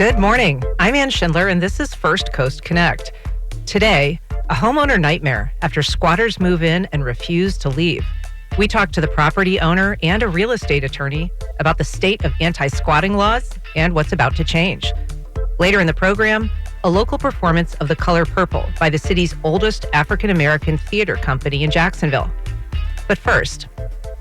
Good morning. I'm Ann Schindler, and this is First Coast Connect. Today, a homeowner nightmare after squatters move in and refuse to leave. We talked to the property owner and a real estate attorney about the state of anti-squatting laws and what's about to change. Later in the program, a local performance of The Color Purple by the city's oldest African-American theater company in Jacksonville. But first,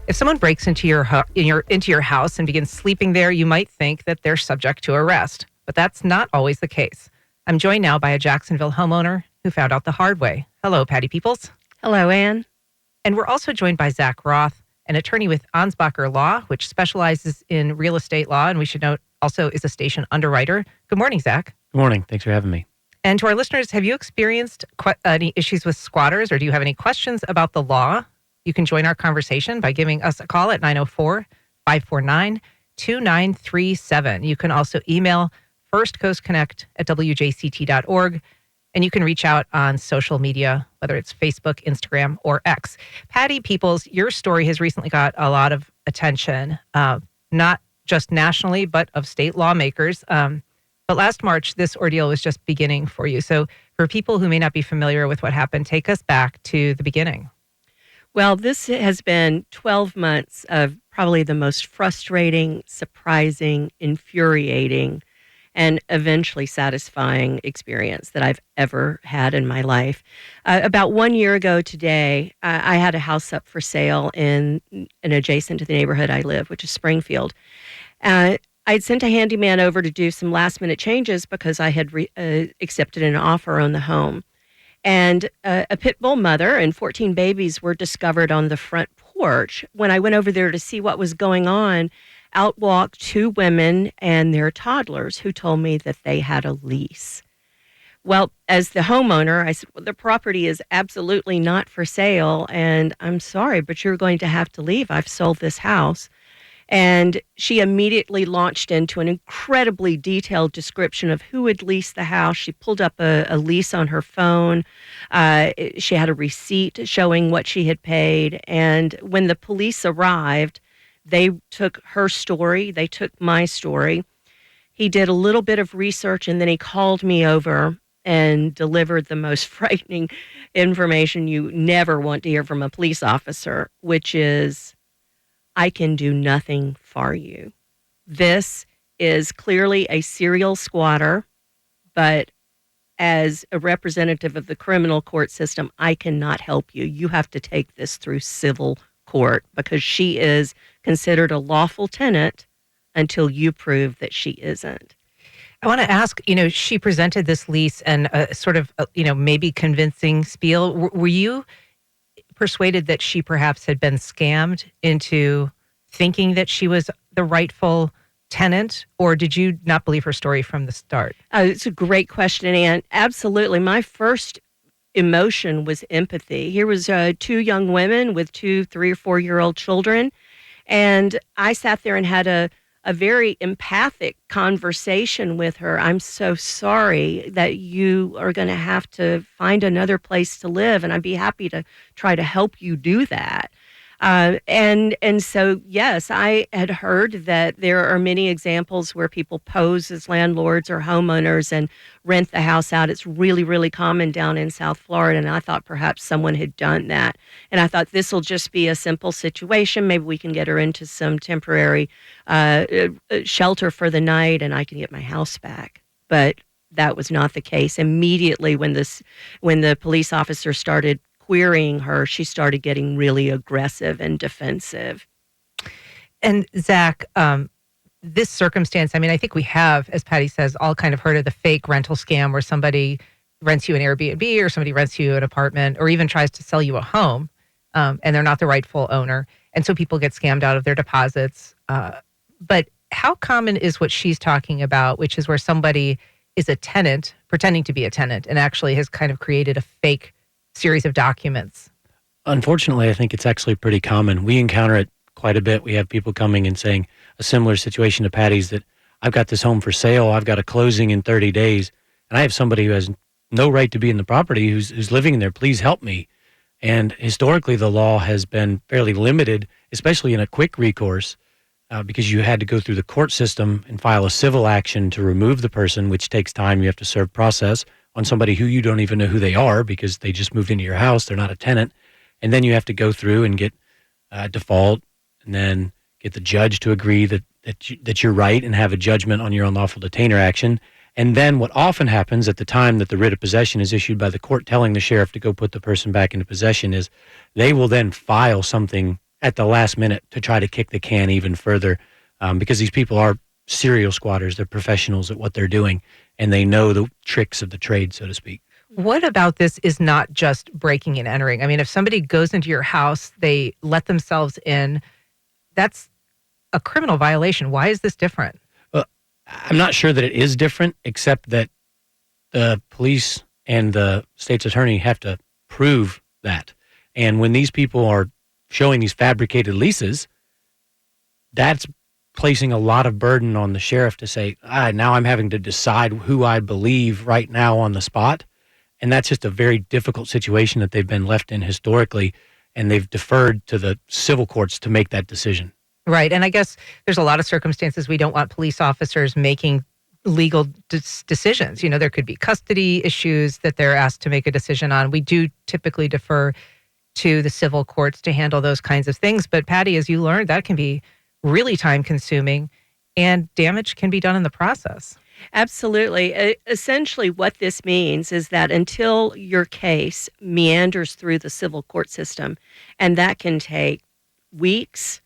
if someone breaks into your house and begins sleeping there, you might think that they're subject to arrest. But that's not always the case. I'm joined now by a Jacksonville homeowner who found out the hard way. Hello, Patti Peeples. Hello, Ann. And we're also joined by Zach Roth, an attorney with Ansbacher Law, which specializes in real estate law, and we should note also is a station underwriter. Good morning, Zach. Good morning. Thanks for having me. And to our listeners, have you experienced any issues with squatters, or do you have any questions about the law? You can join our conversation by giving us a call at 904-549-2937. You can also email firstcoastconnect@wjct.org, and you can reach out on social media, whether it's Facebook, Instagram, or X. Patti Peeples, your story has recently got a lot of attention, not just nationally, but of state lawmakers. But last March, this ordeal was just beginning for you. So for people who may not be familiar with what happened, take us back to the beginning. Well, this has been 12 months of probably the most frustrating, surprising, infuriating, and eventually satisfying experience that I've ever had in my life. About 1 year ago today, I had a house up for sale in adjacent to the neighborhood I live, which is Springfield. I'd sent a handyman over to do some last-minute changes because I had accepted an offer on the home. And a pit bull mother and 14 babies were discovered on the front porch. When I went over there to see what was going on, out walked two women and their toddlers who told me that they had a lease. Well, as the homeowner, I said, well, the property is absolutely not for sale, and I'm sorry, but you're going to have to leave. I've sold this house. And she immediately launched into an incredibly detailed description of who had leased the house. She pulled up a lease on her phone. She had a receipt showing what she had paid. And when the police arrived, they took her story. They took my story. He did a little bit of research, and then he called me over and delivered the most frightening information you never want to hear from a police officer, which is, I can do nothing for you. This is clearly a serial squatter, but as a representative of the criminal court system, I cannot help you. You have to take this through civil court because she is considered a lawful tenant until you prove that she isn't. I want to ask, she presented this lease and a sort of, maybe convincing spiel. Were you persuaded that she perhaps had been scammed into thinking that she was the rightful tenant, or did you not believe her story from the start? It's a great question, Ann. Absolutely. My first emotion was empathy. Here was two young women with 2, 3, or 4-year-old children, and I sat there and had a very empathic conversation with her. I'm so sorry that you are going to have to find another place to live, and I'd be happy to try to help you do that. And so, yes, I had heard that there are many examples where people pose as landlords or homeowners and rent the house out. It's really, really common down in South Florida, and I thought perhaps someone had done that. And I thought this will just be a simple situation. Maybe we can get her into some temporary shelter for the night, and I can get my house back. But that was not the case. Immediately when the police officer started querying her, she started getting really aggressive and defensive. And Zach, this circumstance, I think we have, as Patti says, all kind of heard of the fake rental scam where somebody rents you an Airbnb or somebody rents you an apartment or even tries to sell you a home, and they're not the rightful owner. And so people get scammed out of their deposits. But how common is what she's talking about, which is where somebody is a tenant, pretending to be a tenant, and actually has kind of created a fake series of documents? Unfortunately, I think it's actually pretty common. We encounter it quite a bit. We have people coming and saying a similar situation to Patti's, that I've got this home for sale, I've got a closing in 30 days, and I have somebody who has no right to be in the property who's living in there. Please help me. And historically, the law has been fairly limited, especially in a quick recourse, because you had to go through the court system and file a civil action to remove the person, which takes time. You have to serve process on somebody who you don't even know who they are because they just moved into your house. They're not a tenant. And then you have to go through and get default and then get the judge to agree that you're right and have a judgment on your unlawful detainer action. And then what often happens at the time that the writ of possession is issued by the court telling the sheriff to go put the person back into possession is they will then file something at the last minute to try to kick the can even further, because these people are serial squatters. They're professionals at what they're doing, and they know the tricks of the trade, so to speak. What about this is not just breaking and entering? I mean, if somebody goes into your house, they let themselves in, that's a criminal violation. Why is this different? Well, I'm not sure that it is different, except that the police and the state's attorney have to prove that. And when these people are showing these fabricated leases, that's placing a lot of burden on the sheriff to say, now I'm having to decide who I believe right now on the spot. And that's just a very difficult situation that they've been left in historically, and they've deferred to the civil courts to make that decision. Right. And I guess there's a lot of circumstances we don't want police officers making legal decisions. You know, there could be custody issues that they're asked to make a decision on. We do typically defer to the civil courts to handle those kinds of things. But Patti, as you learned, that can be really time consuming and damage can be done in the process. Absolutely. Essentially, what this means is that until your case meanders through the civil court system, and that can take weeks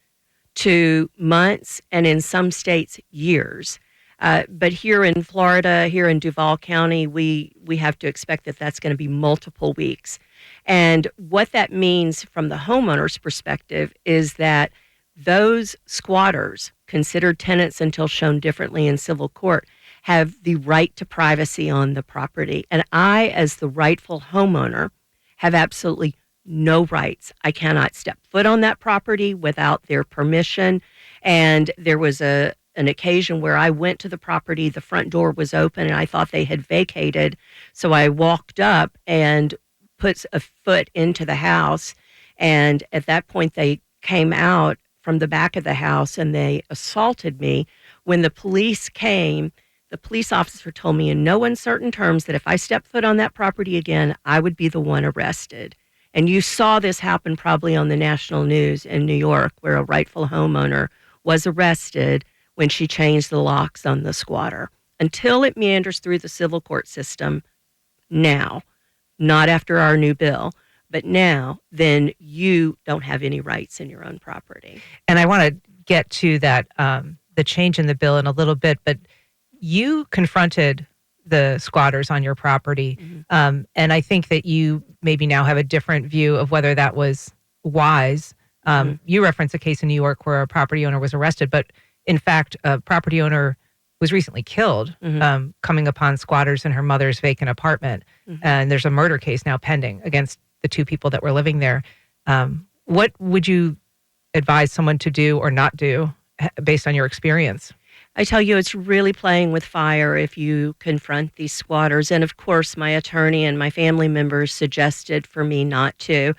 to months, and in some states, years. But here in Florida, here in Duval County, we have to expect that that's going to be multiple weeks. And what that means from the homeowner's perspective is that those squatters, considered tenants until shown differently in civil court, have the right to privacy on the property. And I, as the rightful homeowner, have absolutely no rights. I cannot step foot on that property without their permission. And there was an occasion where I went to the property, the front door was open, and I thought they had vacated. So I walked up and put a foot into the house. And at that point, they came out from the back of the house and they assaulted me. When the police came, the police officer told me in no uncertain terms that if I stepped foot on that property again, I would be the one arrested. And you saw this happen probably on the national news in New York, where a rightful homeowner was arrested when she changed the locks on the squatter. Until it meanders through the civil court system now, not after our new bill, but now, then you don't have any rights in your own property. And I want to get to that, the change in the bill in a little bit, but you confronted the squatters on your property. Mm-hmm. And I think that you maybe now have a different view of whether that was wise. Mm-hmm. You referenced a case in New York where a property owner was arrested, but in fact, a property owner was recently killed, mm-hmm. Coming upon squatters in her mother's vacant apartment. Mm-hmm. And there's a murder case now pending against the two people that were living there. What would you advise someone to do or not do based on your experience? I tell you, it's really playing with fire if you confront these squatters. And of course, my attorney and my family members suggested for me not to.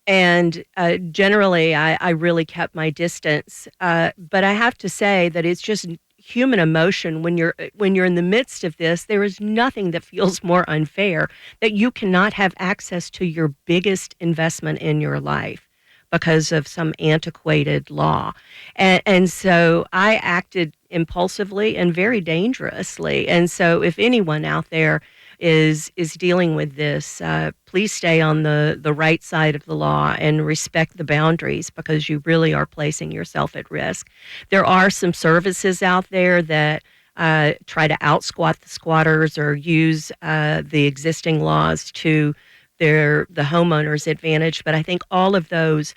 Generally, I really kept my distance. But I have to say that it's just human emotion when you're in the midst of this. There is nothing that feels more unfair that you cannot have access to your biggest investment in your life because of some antiquated law. And so I acted impulsively and very dangerously. And so if anyone out there is dealing with this, please stay on the right side of the law and respect the boundaries, because you really are placing yourself at risk. There are some services out there that try to out-squat the squatters or use the existing laws to the homeowner's advantage. But I think all of those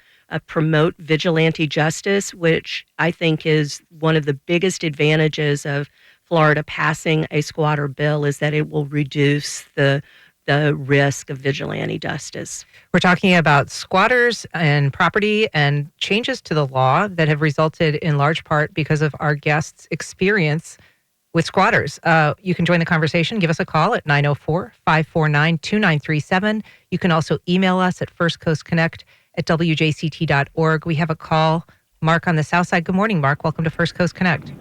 promote vigilante justice, which I think is one of the biggest advantages of Florida passing a squatter bill, is that it will reduce the risk of vigilante justice. We're talking about squatters and property and changes to the law that have resulted in large part because of our guests' experience with squatters. You can join the conversation. Give us a call at 904-549-2937. You can also email us at firstcoastconnect@wjct.org. We have a call from Mark on the South Side. Good morning, Mark. Welcome to First Coast Connect.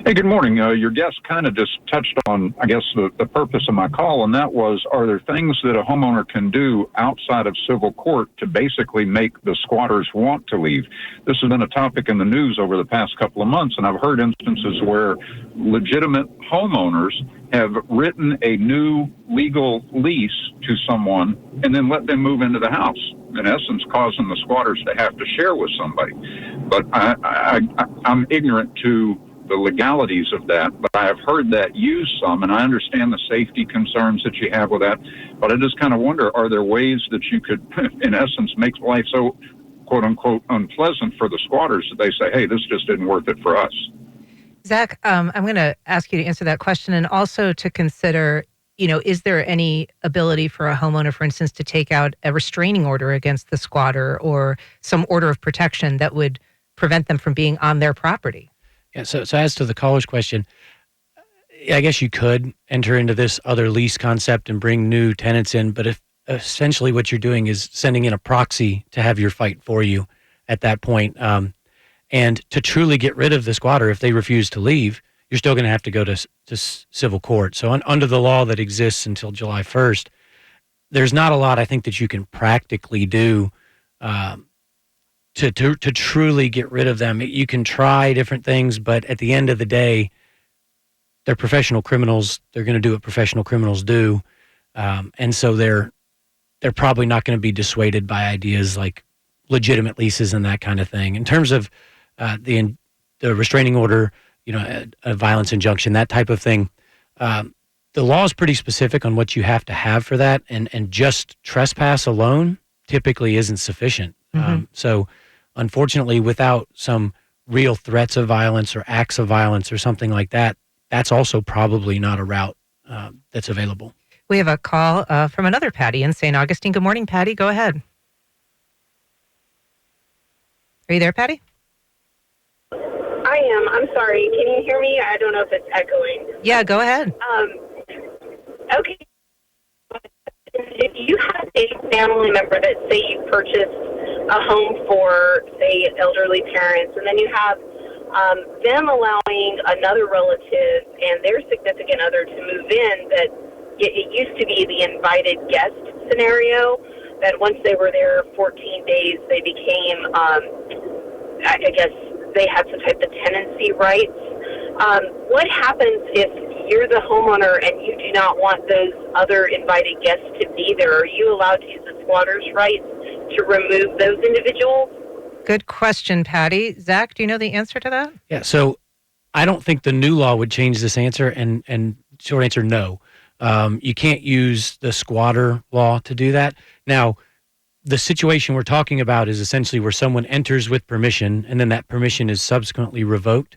Hey, good morning. Your guest kind of just touched on, I guess, the purpose of my call, and that was, are there things that a homeowner can do outside of civil court to basically make the squatters want to leave? This has been a topic in the news over the past couple of months, and I've heard instances where legitimate homeowners have written a new legal lease to someone and then let them move into the house, in essence causing the squatters to have to share with somebody. But I'm ignorant to the legalities of that, but I have heard that used some, and I understand the safety concerns that you have with that, but I just kind of wonder, are there ways that you could, in essence, make life so, quote-unquote, unpleasant for the squatters that they say, hey, this just isn't worth it for us? Zach, I'm going to ask you to answer that question, and also to consider, is there any ability for a homeowner, for instance, to take out a restraining order against the squatter or some order of protection that would prevent them from being on their property? Yeah, so as to the caller's question, I guess you could enter into this other lease concept and bring new tenants in, but if essentially what you're doing is sending in a proxy to have your fight for you at that point, and to truly get rid of the squatter, if they refuse to leave, you're still going to have to go to civil court. So under the law that exists until July 1st, there's not a lot, I think, that you can practically do to truly get rid of them. You can try different things, but at the end of the day, they're professional criminals. They're going to do what professional criminals do, and so they're probably not going to be dissuaded by ideas like legitimate leases and that kind of thing. In terms of the restraining order, a violence injunction, that type of thing, the law is pretty specific on what you have to have for that, and just trespass alone typically isn't sufficient. Mm-hmm. So unfortunately, without some real threats of violence or acts of violence or something like that, that's also probably not a route that's available. We have a call from another Patti in St. Augustine. Good morning, Patti. Go ahead. Are you there, Patti? I am. I'm sorry. Can you hear me? I don't know if it's echoing. Yeah, go ahead. Okay. If you have a family member that, say, you purchased a home for, say, elderly parents, and then you have them allowing another relative and their significant other to move in, that it used to be the invited guest scenario, that once they were there 14 days, they became, I guess, they had some type of tenancy rights. What happens if you're the homeowner and you do not want those other invited guests to be there? Are you allowed to use the squatter's rights to remove those individuals? Good question, Patti. Zach, do you know the answer to that? Yeah, so I don't think the new law would change this answer, and short answer, no. You can't use the squatter law to do that. Now, the situation we're talking about is essentially where someone enters with permission, and then that permission is subsequently revoked.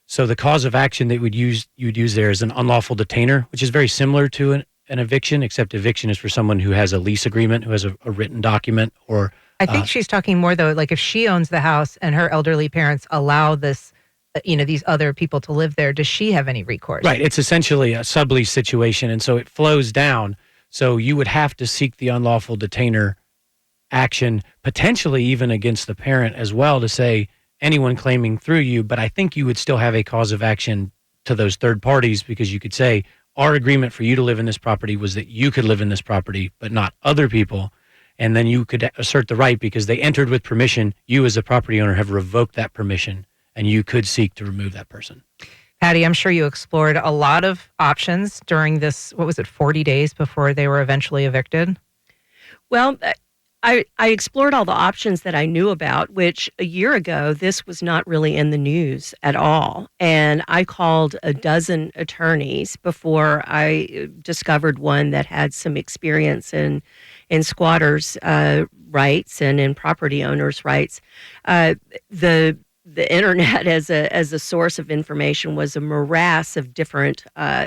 So the cause of action that you'd use there is an unlawful detainer, which is very similar to an eviction, except eviction is for someone who has a lease agreement, who has a written document, or I think she's talking more, though, like if she owns the house and her elderly parents allow this, these other people to live there, does she have any recourse? Right. It's essentially a sublease situation, and so it flows down. So you would have to seek the unlawful detainer action, potentially even against the parent as well, to say anyone claiming through you. But I think you would still have a cause of action to those third parties, because you could say our agreement for you to live in this property was that you could live in this property, but not other people. And then you could assert the right because they entered with permission. You as a property owner have revoked that permission, and you could seek to remove that person. Patti, I'm sure you explored a lot of options during this, 40 days before they were eventually evicted? Well, I explored all the options that I knew about, which a year ago, this was not really in the news at all. And I called a dozen attorneys before I discovered one that had some experience in squatters' rights and in property owners' rights. The internet as a source of information was a morass of different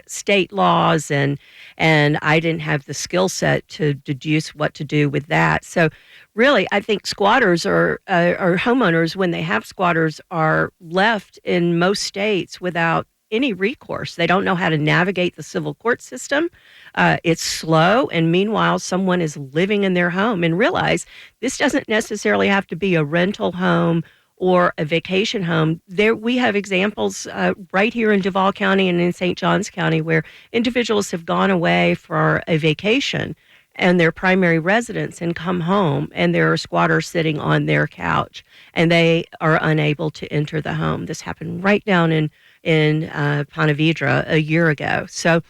state laws, and I didn't have the skill set to deduce what to do with that. So really, I think squatters or homeowners, when they have squatters, are left in most states without any recourse. They don't know how to navigate the civil court system. It's slow, and meanwhile, someone is living in their home. And realize this doesn't necessarily have to be a rental home or a vacation home, there we have examples right here in Duval County and in St. Johns County where individuals have gone away for a vacation and their primary residence and come home and there are squatters sitting on their couch and they are unable to enter the home. This happened right down in Ponte Vedra a year ago. So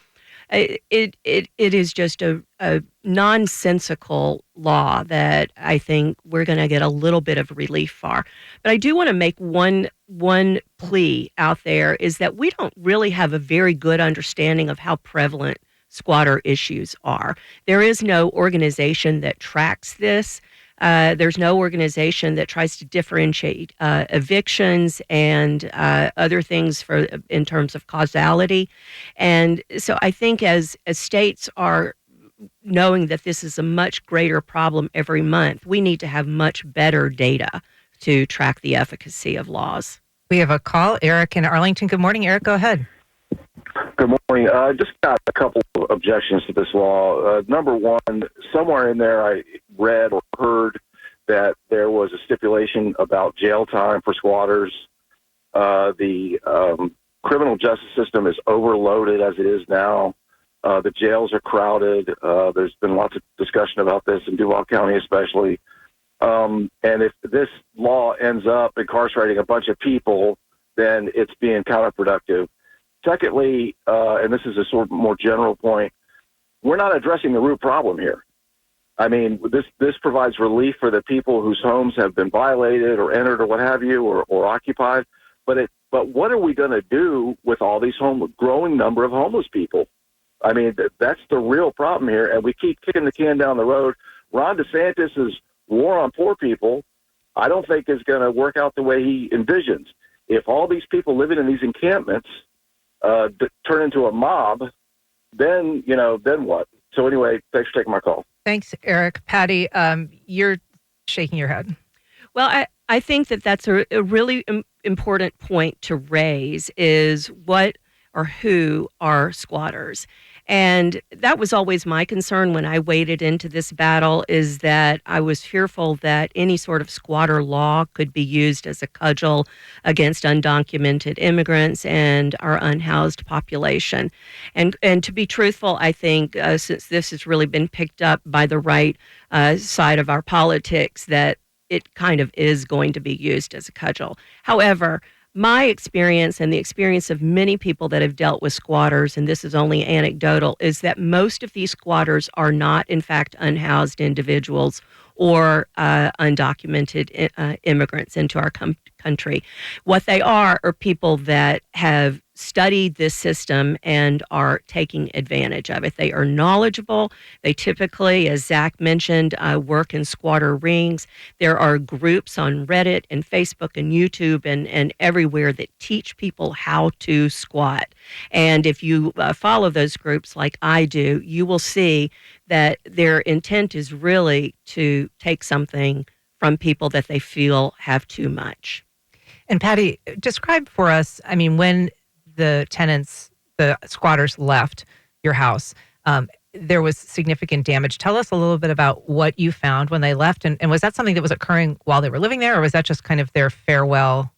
it is just a nonsensical law that I think we're going to get a little bit of relief for. But I do want to make one plea out there is that we don't really have a very good understanding of how prevalent squatter issues are. There is no organization that tracks this. There's no organization that tries to differentiate evictions and other things in terms of causality. And so I think as states are knowing that this is a much greater problem every month, we need to have much better data to track the efficacy of laws. We have a call. Eric in Arlington. Good morning, Eric. Go ahead. Good morning. Just got a couple of objections to this law. Number one, somewhere in there I read or heard that there was a stipulation about jail time for squatters. The criminal justice system is overloaded as it is now. The jails are crowded. There's been lots of discussion about this in Duval County especially. And if this law ends up incarcerating a bunch of people, then it's being counterproductive. Secondly, and this is a sort of more general point, we're not addressing the root problem here. I mean, this provides relief for the people whose homes have been violated or entered or what have you, or occupied. But what are we going to do with all these growing number of homeless people? I mean, that's the real problem here, and we keep kicking the can down the road. Ron DeSantis' war on poor people, I don't think is going to work out the way he envisions. If all these people living in these encampments turn into a mob, then what? So anyway, thanks for taking my call. Thanks, Eric. Patti, you're shaking your head. Well, I think that's a really important point to raise is what or who are squatters. And that was always my concern when I waded into this battle is that I was fearful that any sort of squatter law could be used as a cudgel against undocumented immigrants and our unhoused population. And to be truthful, I think since this has really been picked up by the right side of our politics, that it kind of is going to be used as a cudgel. However, my experience and the experience of many people that have dealt with squatters, and this is only anecdotal, is that most of these squatters are not, in fact, unhoused individuals or undocumented immigrants into our country. What they are people that have studied this system and are taking advantage of it. They are knowledgeable. They typically, as Zach mentioned, work in squatter rings. There are groups on Reddit and Facebook and YouTube and everywhere that teach people how to squat. And if you follow those groups like I do, you will see that their intent is really to take something from people that they feel have too much. And Patti, describe for us, I mean, when the squatters left your house, there was significant damage. Tell us a little bit about what you found when they left. And was that something that was occurring while they were living there, or was that just kind of their farewell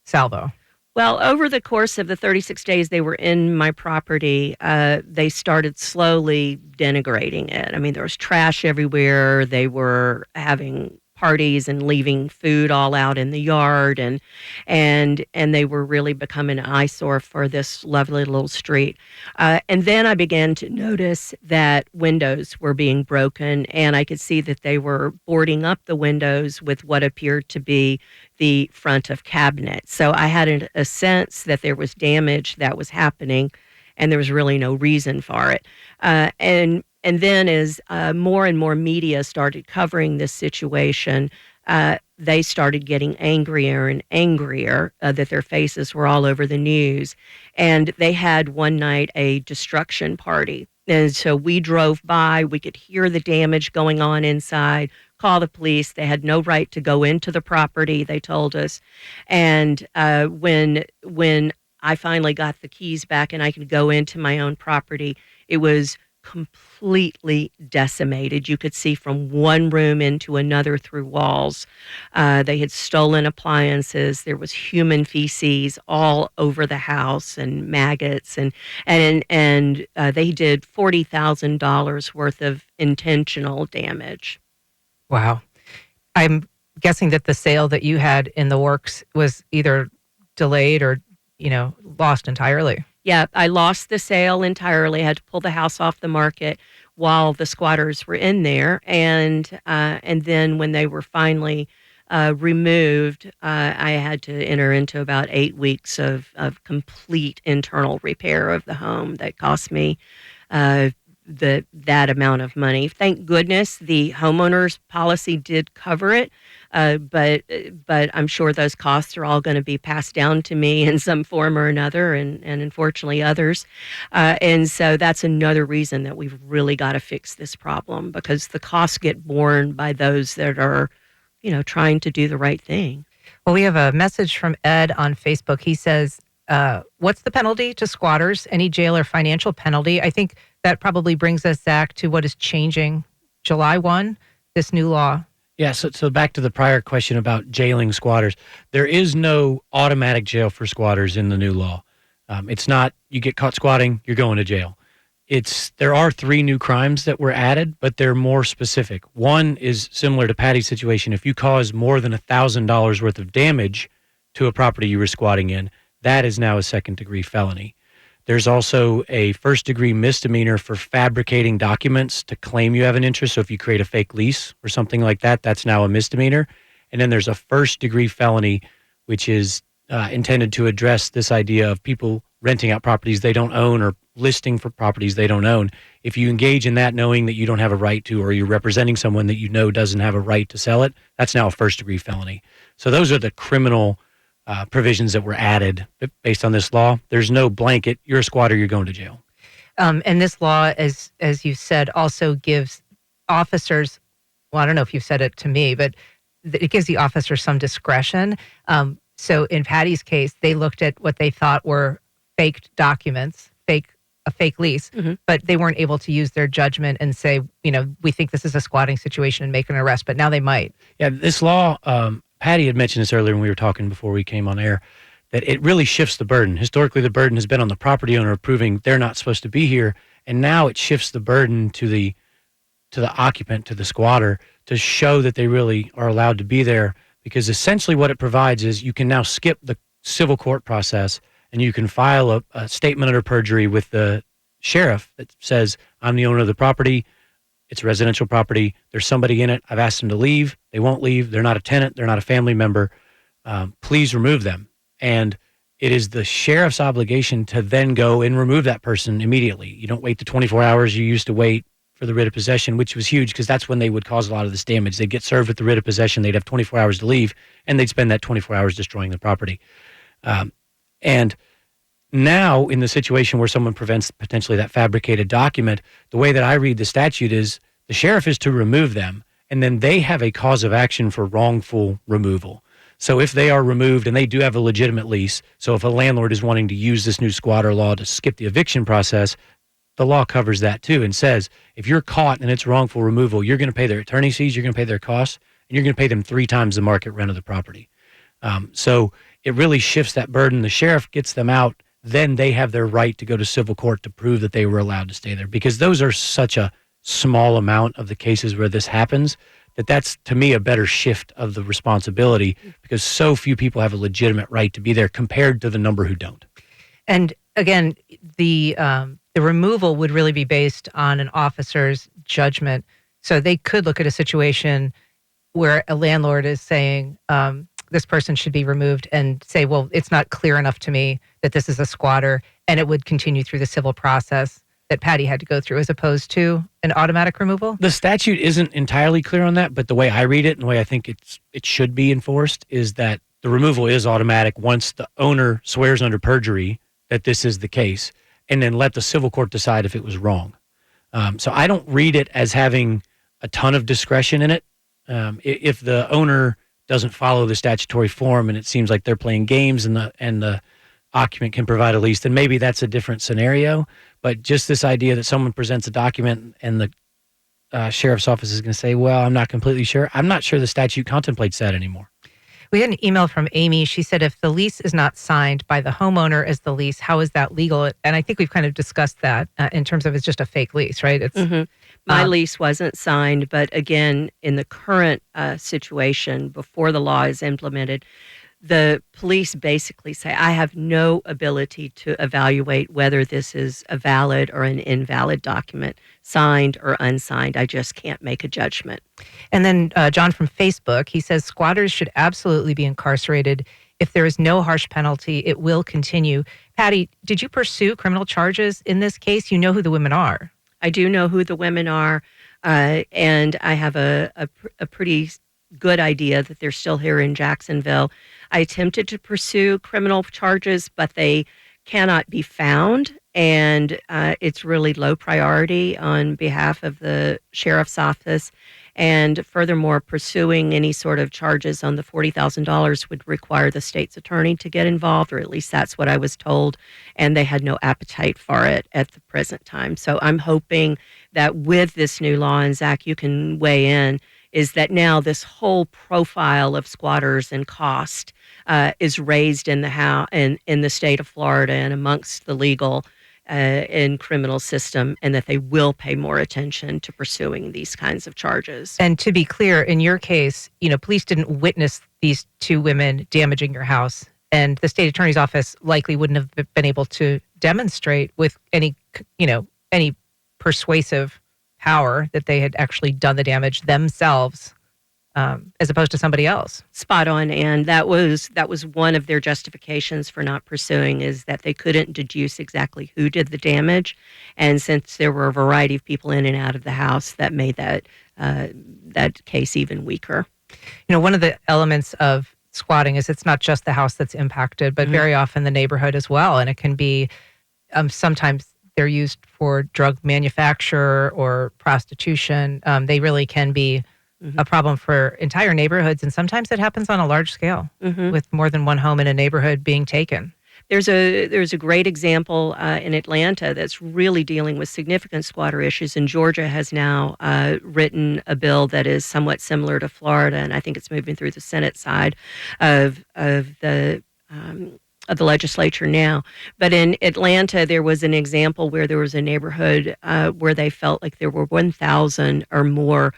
salvo? Well, over the course of the 36 days they were in my property, they started slowly denigrating it. I mean, there was trash everywhere. They were having parties and leaving food all out in the yard, and they were really becoming an eyesore for this lovely little street. And then I began to notice that windows were being broken, and I could see that they were boarding up the windows with what appeared to be the front of cabinets. So I had a sense that there was damage that was happening, and there was really no reason for it. And then as more and more media started covering this situation, they started getting angrier and angrier that their faces were all over the news. And they had one night a destruction party. And so we drove by. We could hear the damage going on inside, call the police. They had no right to go into the property, they told us. And when I finally got the keys back and I could go into my own property, it was completely decimated. You could see from one room into another through walls. They had stolen appliances. There was human feces all over the house and maggots, and they did $40,000 worth of intentional damage. Wow. I'm guessing that the sale that you had in the works was either delayed or, lost entirely. Yeah, I lost the sale entirely. I had to pull the house off the market while the squatters were in there, and then when they were finally removed, I had to enter into about 8 weeks of complete internal repair of the home that cost me that amount of money. Thank goodness the homeowner's policy did cover it, but I'm sure those costs are all going to be passed down to me in some form or another, and unfortunately others. And so that's another reason that we've really got to fix this problem, because the costs get borne by those that are, trying to do the right thing. Well, we have a message from Ed on Facebook. He says, what's the penalty to squatters? Any jail or financial penalty? I think that probably brings us back to what is changing July 1, this new law. Yeah, so back to the prior question about jailing squatters. There is no automatic jail for squatters in the new law. It's not you get caught squatting, you're going to jail. There are 3 new crimes that were added, but they're more specific. One is similar to Patty's situation. If you cause more than $1,000 worth of damage to a property you were squatting in, that is now a second-degree felony. There's also a first-degree misdemeanor for fabricating documents to claim you have an interest. So if you create a fake lease or something like that, that's now a misdemeanor. And then there's a first-degree felony, which is intended to address this idea of people renting out properties they don't own or listing for properties they don't own. If you engage in that knowing that you don't have a right to, or you're representing someone that you know doesn't have a right to sell it, that's now a first-degree felony. So those are the criminal provisions that were added based on this law. There's no blanket, you're a squatter, you're going to jail. And this law, as you said, also gives officers, well, I don't know if you've said it to me, but it gives the officer some discretion. So in Patty's case, they looked at what they thought were faked documents, a fake lease, but they weren't able to use their judgment and say, we think this is a squatting situation and make an arrest, but now they might. Yeah, this law, Patti had mentioned this earlier when we were talking before we came on air, that it really shifts the burden. Historically, the burden has been on the property owner proving they're not supposed to be here, and now it shifts the burden to the occupant, to the squatter, to show that they really are allowed to be there, because essentially what it provides is you can now skip the civil court process and you can file a statement under perjury with the sheriff that says, I'm the owner of the property. It's a residential property. There's somebody in it. I've asked them to leave. They won't leave. They're not a tenant. They're not a family member. Please remove them. And it is the sheriff's obligation to then go and remove that person immediately. You don't wait the 24 hours you used to wait for the writ of possession, which was huge because that's when they would cause a lot of this damage. They'd get served with the writ of possession. They'd have 24 hours to leave, and they'd spend that 24 hours destroying the property. And now, in the situation where someone prevents potentially that fabricated document, the way that I read the statute is the sheriff is to remove them, and then they have a cause of action for wrongful removal. So if they are removed and they do have a legitimate lease, so if a landlord is wanting to use this new squatter law to skip the eviction process, the law covers that too and says if you're caught and it's wrongful removal, you're going to pay their attorney's fees, you're going to pay their costs, and you're going to pay them 3 times the market rent of the property. So it really shifts that burden. The sheriff gets them out. Then they have their right to go to civil court to prove that they were allowed to stay there, because those are such a small amount of the cases where this happens that's, to me, a better shift of the responsibility, because so few people have a legitimate right to be there compared to the number who don't. And again, the removal would really be based on an officer's judgment. So they could look at a situation where a landlord is saying, this person should be removed, and say, well, it's not clear enough to me that this is a squatter, and it would continue through the civil process that Patti had to go through, as opposed to an automatic removal? The statute isn't entirely clear on that, but the way I read it and the way I think it should be enforced is that the removal is automatic once the owner swears under perjury that this is the case, and then let the civil court decide if it was wrong. So I don't read it as having a ton of discretion in it. If the owner doesn't follow the statutory form and it seems like they're playing games and the occupant can provide a lease, then maybe that's a different scenario. But just this idea that someone presents a document and the sheriff's office is going to say, well, I'm not completely sure. I'm not sure the statute contemplates that anymore. We had an email from Amy. She said, if the lease is not signed by the homeowner as the lease, how is that legal? And I think we've kind of discussed that in terms of it's just a fake lease, right? It's My lease wasn't signed, but again, in the current situation, before the law is implemented, the police basically say, I have no ability to evaluate whether this is a valid or an invalid document, signed or unsigned. I just can't make a judgment. And then John from Facebook, he says squatters should absolutely be incarcerated. If there is no harsh penalty, it will continue. Patti, did you pursue criminal charges in this case? You know who the women are. I do know who the women are, and I have a pretty good idea that they're still here in Jacksonville. I attempted to pursue criminal charges, but they cannot be found, and it's really low priority on behalf of the sheriff's office. And furthermore, pursuing any sort of charges on the $40,000 would require the state's attorney to get involved, or at least that's what I was told, and they had no appetite for it at the present time. So I'm hoping that with this new law, and Zach, you can weigh in, is that now this whole profile of squatters and cost is raised in the state of Florida and amongst the legal and criminal system, and that they will pay more attention to pursuing these kinds of charges. And to be clear, in your case, police didn't witness these two women damaging your house, and the state attorney's office likely wouldn't have been able to demonstrate with any persuasive power that they had actually done the damage themselves, as opposed to somebody else. Spot on, and that was one of their justifications for not pursuing, is that they couldn't deduce exactly who did the damage, and since there were a variety of people in and out of the house, that made that case even weaker. One of the elements of squatting is it's not just the house that's impacted, but very often the neighborhood as well, and it can be sometimes they're used for drug manufacture or prostitution. They really can be a problem for entire neighborhoods, and sometimes it happens on a large scale with more than one home in a neighborhood being taken. There's a great example in Atlanta that's really dealing with significant squatter issues, and Georgia has now written a bill that is somewhat similar to Florida, and I think it's moving through the Senate side of the legislature now. But in Atlanta, there was an example where there was a neighborhood where they felt like there were 1,000 or more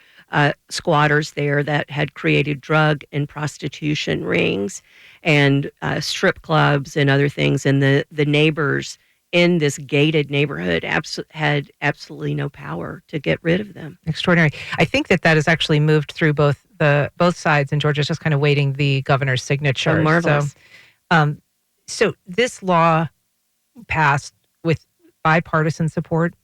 squatters there that had created drug and prostitution rings and strip clubs and other things. And the neighbors in this gated neighborhood had absolutely no power to get rid of them. Extraordinary. I think that has actually moved through both sides, and Georgia's just kind of waiting the governor's signature. Oh, marvelous. So this law passed with bipartisan support?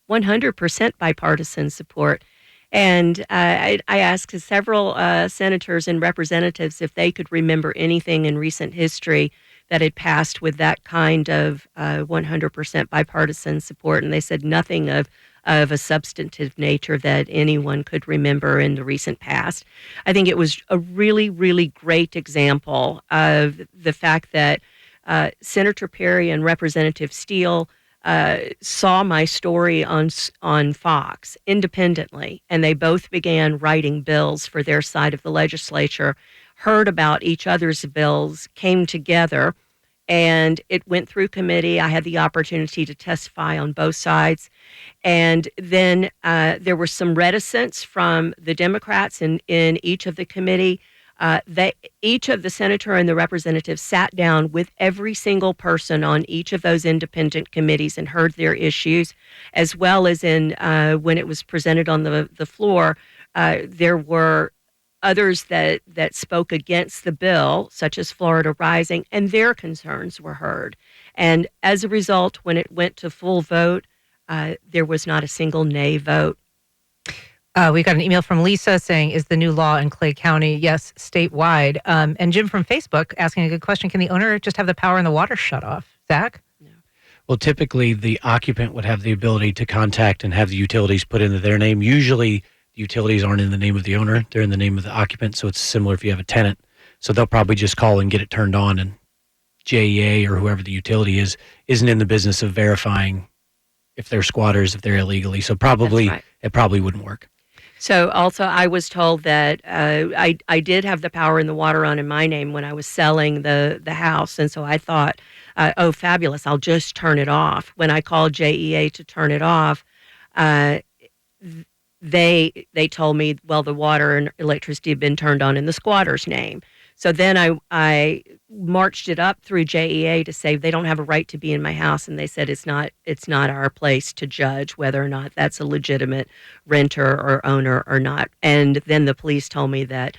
100% bipartisan support. And I asked several senators and representatives if they could remember anything in recent history that had passed with that kind of 100% bipartisan support. And they said nothing of a substantive nature that anyone could remember in the recent past. I think it was a really, really great example of the fact that Senator Perry and Representative Steele saw my story on Fox independently, and they both began writing bills for their side of the legislature, heard about each other's bills, came together, and it went through committee. I had the opportunity to testify on both sides, and then there was some reticence from the Democrats in each of the committee. Each of the senator and the representative sat down with every single person on each of those independent committees and heard their issues, as well as in when it was presented on the floor, there were others that spoke against the bill, such as Florida Rising, and their concerns were heard. And as a result, when it went to full vote, there was not a single nay vote. We got an email from Lisa saying, is the new law in Clay County? Yes, statewide. And Jim from Facebook asking a good question. Can the owner just have the power and the water shut off? Zach? No. Well, typically the occupant would have the ability to contact and have the utilities put into their name. Usually the utilities aren't in the name of the owner. They're in the name of the occupant. So it's similar if you have a tenant. So they'll probably just call and get it turned on and JEA or whoever the utility is isn't in the business of verifying if they're squatters, if they're illegally. So probably it probably wouldn't work. So also I was told that I did have the power and the water on in my name when I was selling the house. And so I thought, oh, fabulous, I'll just turn it off. When I called JEA to turn it off, they told me, well, the water and electricity had been turned on in the squatter's name. So then I marched it up through JEA to say they don't have a right to be in my house, and they said it's not our place to judge whether or not that's a legitimate renter or owner or not. And then the police told me that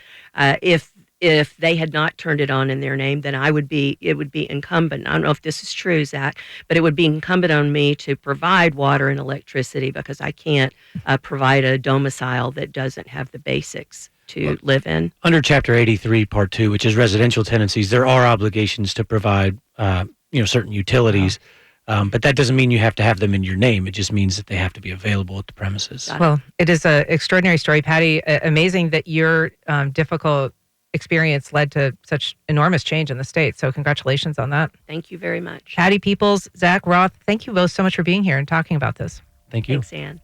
if they had not turned it on in their name, then it would be incumbent. I don't know if this is true, Zach, but it would be incumbent on me to provide water and electricity because I can't provide a domicile that doesn't have the basics to live in. Under Chapter 83, Part 2, which is residential tenancies, there are obligations to provide certain utilities, but that doesn't mean you have to have them in your name. It just means that they have to be available at the premises. Well, it is an extraordinary story, Patti. Amazing that your difficult experience led to such enormous change in the state. So congratulations on that. Thank you very much. Patti, Peeples, Zach, Roth, thank you both so much for being here and talking about this. Thank you. Thanks, Ann.